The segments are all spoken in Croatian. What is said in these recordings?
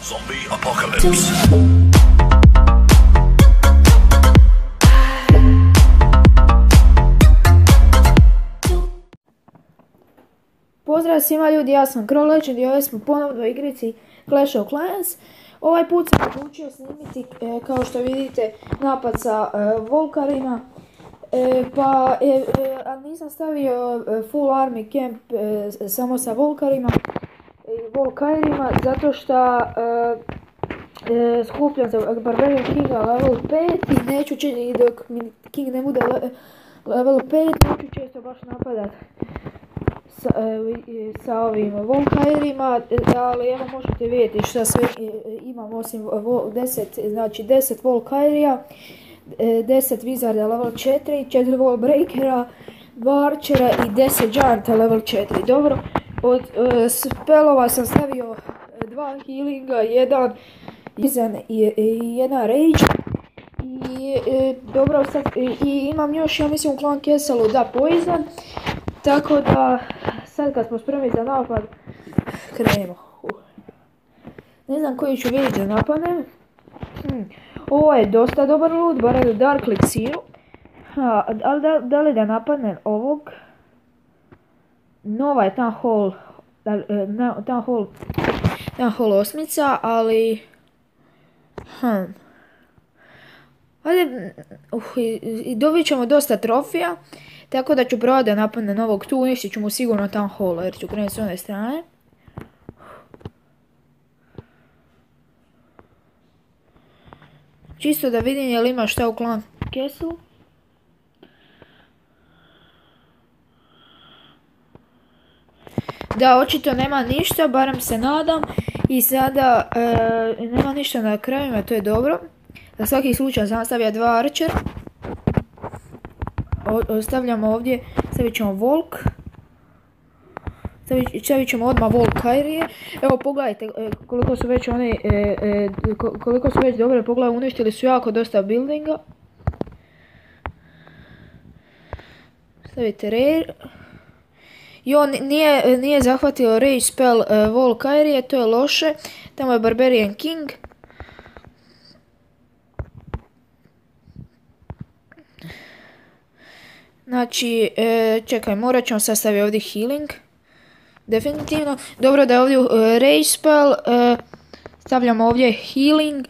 Zombie apocalypse. Pozdrav svima ljudi, ja sam Crow Legend i ovdje smo ponovno u igrici Clash of Clans. Ovaj put sam odlučio snimiti, kao što vidite, napad sa Volkarima. A nisam stavio full army camp samo sa Volkarima i Volkairima, zato što skupljam za Barbarian Kinga level 5 i neću i dok mi King ne bude level 5 neću često baš napadat sa ovim Volkairima, ali evo možete vidjeti šta sve imam osim 10 Volkairija, 10 Wizarda level 4, 4 Wall Breakera, 2 Archera i 10 Gianta level 4. Dobro, od spelova sam stavio 2 healinga, 1 Poison i 1 Rage. Dobro, sad, i imam još, ja mislim, u Clan Castle-u da Poison. Tako da, sad kad smo spremni za napad, krenemo. Ne znam koji ću vidjeti da napadnem. Ovo je dosta dobar loot, barem Dark Elixiru. Ali da li da napadnem ovog? Nova je Town Hall 8, ali... Ajde, dobit ćemo dosta trofija. Tako da ću probati da napadnem ovog tu, uništit ću mu sigurno Town Hall, jer ću krenuti s one strane. Čisto da vidim je li ima šta u Clan Castle. Da, očito nema ništa, barem se nadam. I sada nema ništa na krajima, to je dobro. Za svaki slučaj sam stavio 2 Archera. Stavljamo ovdje, stavit ćemo Volk. Stavit ćemo odmah Volkairije. Evo pogledajte koliko su već one, koliko su već dobre, pogledaj, uništili su jako dosta buildinga. Stavite Rare. I on nije zahvatio Rage spell Volkairije, to je loše. Tamo je Barbarian King. Znači, čekaj, morat ćemo sad staviti ovdje healing. Definitivno. Dobro da je ovdje rage spell. Stavljamo ovdje healing.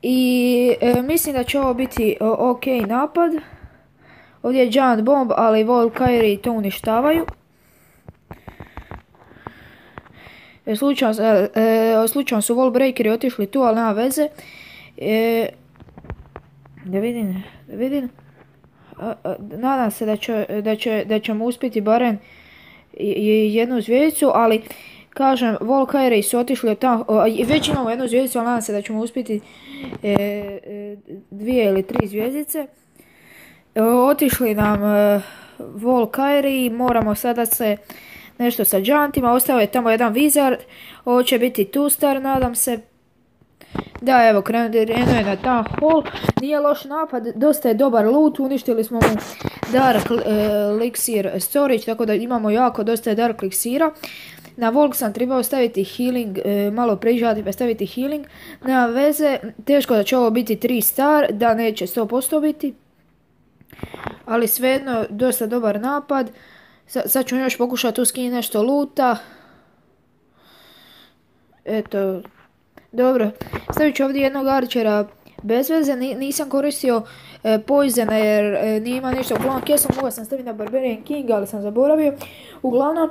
I mislim da će ovo biti ok napad. Ovdje je Giant Bomb, ali Volkairi to uništavaju. Slučajno su Wall Breakeri otišli tu, ali nema veze. Da vidim. Nadam se da ćemo uspjeti barem jednu zvijezdicu, ali kažem, Volkairi su otišli od tamo, već imamo jednu zvijezdicu, ali nadam se da ćemo uspjeti 2 ili 3 zvijezdice. Otišli nam Volkairi, moramo sada se nešto sa Giantima, ostao je tamo jedan Wizard, ovo će biti 2 star, nadam se. Da, evo, krenuo je na Town Hall, nije loš napad, dosta je dobar loot, uništili smo mu Dark Elixir Storage, tako da imamo jako dosta Dark Elixira. Na Volk sam trebao staviti healing, malo prižati pa staviti healing, nema veze, teško da će ovo biti 3 star, da neće 100% biti. Ali svejedno, dosta dobar napad, sad ću još pokušati tu skinuti nešto loota. Eto... Dobro, stavit ću ovdje jednog Archera bez veze, nisam koristio Poison jer nije ima ništa u Clan Castle, mogao sam staviti na Barbarian King, ali sam zaboravio. Uglavnom,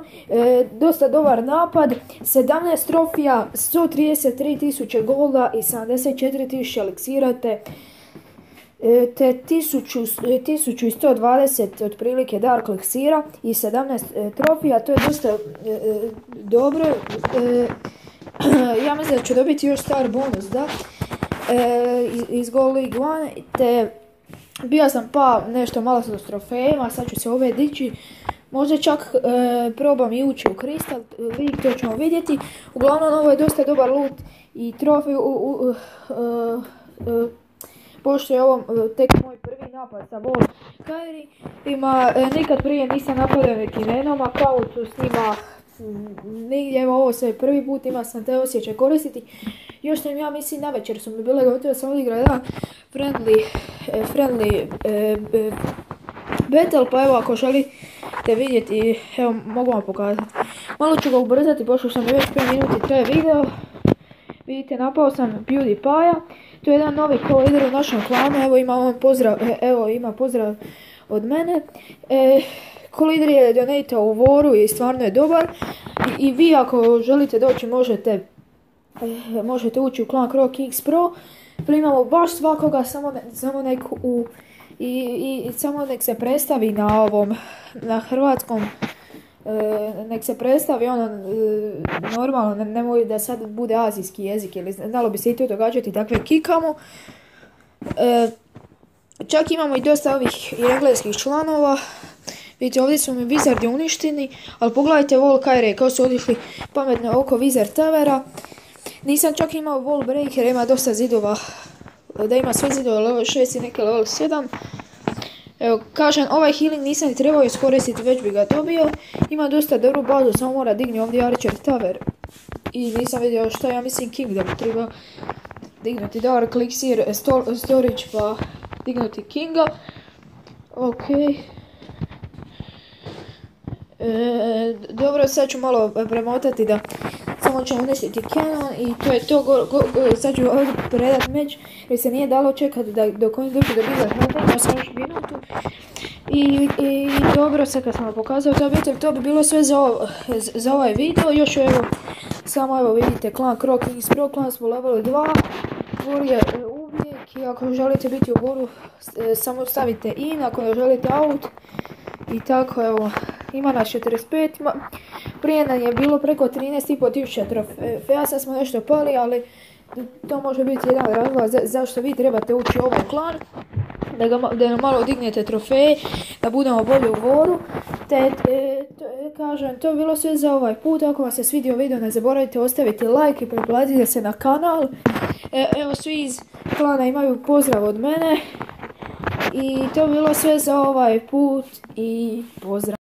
dosta dobar napad, 17 trofija, 133.000 golda i 74.000 eliksira te 1120 otprilike Dark eliksira i 17 trofija, to je dosta dobro. Ja mislim da ću dobiti još star bonus, da, iz Gold League 1, te bio sam pa nešto malo s trofejima, sad ću se ove dići, možda čak probam i ući u Crystal League, to ćemo vidjeti. Uglavnom, ovo je dosta dobar loot i trofej, pošto je ovo tek moj prvi napad sa Volkairima, nikad prije nisam napadao neki Venom account, s njima nigdje, evo ovo sve prvi put, ima sam te osjećaj koristiti. Još sam ja mislim na večer su mi bile gotovo, sam odigrao jedan friendly battle, pa evo ako želite vidjeti, evo mogu vam pokazati. Malo ću ga ubrzati, pošto sam već 5 minuti traje video. Vidite, napao sam PewDiePie-a, to je jedan novi co-leader u našem klanu, evo ima on pozdrav, ima pozdrav od mene. Co-leader je donatao u Waru i stvarno je dobar. I vi ako želite doći možete ući u klan CroKings Pro. Primamo baš svakoga, samo nek se predstavi na hrvatskom. Nek se predstavi normalno, nemoj da sad bude azijski jezik, ili znalo bi se i to događati, takve kikamo. Čak imamo i dosta ovih engleskih članova. Vidite, ovdje su mi Wizardi uništeni, ali pogledajte Wall Kyrie, kao su otišli pametno oko Wizard Towera. Nisam čak imao Wall Breaker, ima dosta zidova, da ima sve zidove level 6 i neke level 7. Evo, kažem, ovaj healing nisam ni trebao iskoristiti, već bi ga dobio. Ima dosta dobru bazu, samo mora digni ovdje Archer Tower. I nisam vidio šta, ja mislim King da bi trebao dignuti Dark Elixir Storage, pa dignuti Kinga. Ok. Dobro, sad ću malo premotati da samo ću uništiti Canon i to je to. Sad ću ovdje predat meč jer se nije dalo čekati dok oni dođu do Bigger Hunter, ima sam još minutu. I dobro, sad kad sam vam pokazao to bi bilo sve za ovaj video. Još samo vidite klan CroKings Pro, klan smo level 2, War je uvijek i ako želite biti u Waru samo stavite in, ako ne želite out. I tako, evo, ima nas 45, prije nam je bilo preko 13.500 trofeja, sad smo nešto pali, ali to može biti jedan razlog zašto vi trebate ući u ovaj klan, da nam malo dignete trofeje, da budemo bolji u Waru. Kažem, to je bilo sve za ovaj put. Ako vam se svidio video, ne zaboravite ostaviti like i pretplatite se na kanal. Evo, svi iz klana imaju pozdrav od mene. I to je bilo sve za ovaj put i pozdrav.